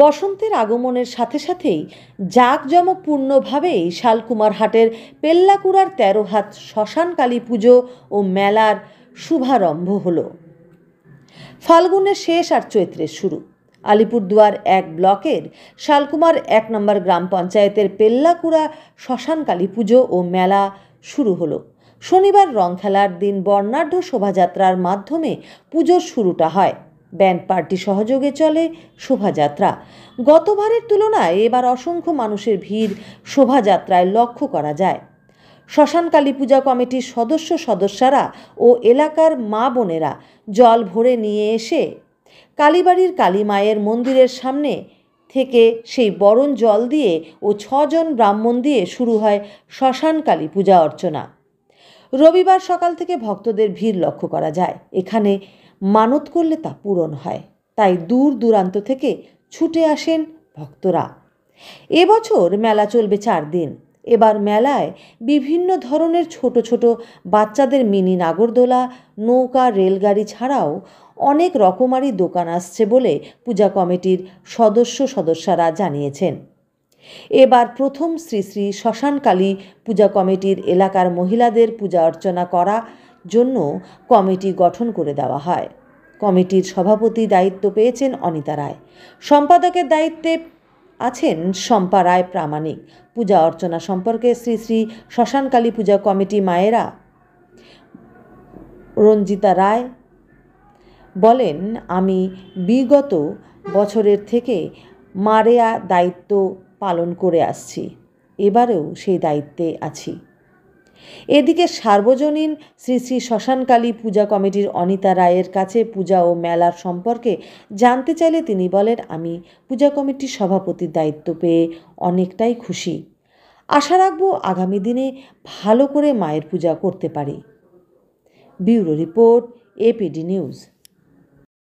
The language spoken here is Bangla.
বসন্তের আগমনের সাথে সাথেই জাঁকজমকপূর্ণভাবেই শালকুমারহাটের পেল্লাকুড়ার ১৩ হাত শ্মশান কালী পুজো ও মেলার শুভারম্ভ হলো। ফাল্গুনের শেষ আর চৈত্রের শুরু। আলিপুরদুয়ার ১ ব্লকের শালকুমার ১ নম্বর গ্রাম পঞ্চায়েতের পেল্লাকুড়া শ্মশান কালী পুজো ও মেলা শুরু হলো। শনিবার রং খেলার দিন বর্ণাঢ্য শোভাযাত্রার মাধ্যমে পুজোর শুরুটা হয়। ব্যান্ড পার্টি সহযোগে চলে শোভাযাত্রা। গতবারের তুলনায় এবার অসংখ্য মানুষের ভিড় শোভাযাত্রায় লক্ষ্য করা যায়। শ্মশান কালী পূজা কমিটির সদস্যরা ও এলাকার মা বোনেরা জল ভরে নিয়ে এসে কালীবাড়ির কালী মায়ের মন্দিরের সামনে থেকে সেই বরণ জল দিয়ে ও ৬ জন ব্রাহ্মণ দিয়ে শুরু হয় শ্মশান কালী পূজা অর্চনা। রবিবার সকাল থেকে ভক্তদের ভিড় লক্ষ্য করা যায়। এখানে মানত করলে তা পূরণ হয়, তাই দূর দূরান্ত থেকে ছুটে আসেন ভক্তরা। এবছর মেলা চলবে ৪ দিন। এবার মেলায় বিভিন্ন ধরনের ছোট ছোট বাচ্চাদের মিনি নাগরদোলা, নৌকা, রেলগাড়ি ছাড়াও অনেক রকমারি দোকান আসছে বলে পূজা কমিটির সদস্যরা জানিয়েছেন। এবার প্রথম শ্রী শ্রী শ্মশান কালী পূজা কমিটির এলাকার মহিলাদের পূজা অর্চনা করার জন্য কমিটি গঠন করে দেওয়া হয়। কমিটির সভাপতি দায়িত্ব পেয়েছেন অনিতা রায়। সম্পাদকের দায়িত্বে আছেন শম্পা রায় প্রামাণিক। পূজা অর্চনা সম্পর্কে শ্রী শ্রী শ্মশান কালী পূজা কমিটি মায়েরা রঞ্জিতা রায় বলেন, আমি বিগত বছরের থেকে মারেয়া দায়িত্ব পালন করে আসছি, এবারেও সেই দায়িত্বে আছি। এদিকে সার্বজনীন শ্রী শ্রী শ্মশান কালী পূজা কমিটির অনিতা রায়ের কাছে পূজা ও মেলার সম্পর্কে জানতে চাইলে তিনি বলেন, আমি পূজা কমিটির সভাপতির দায়িত্ব পেয়ে অনেকটাই খুশি। আশা রাখবো আগামী দিনে ভালো করে মায়ের পূজা করতে পারি। Bureau report, APD news.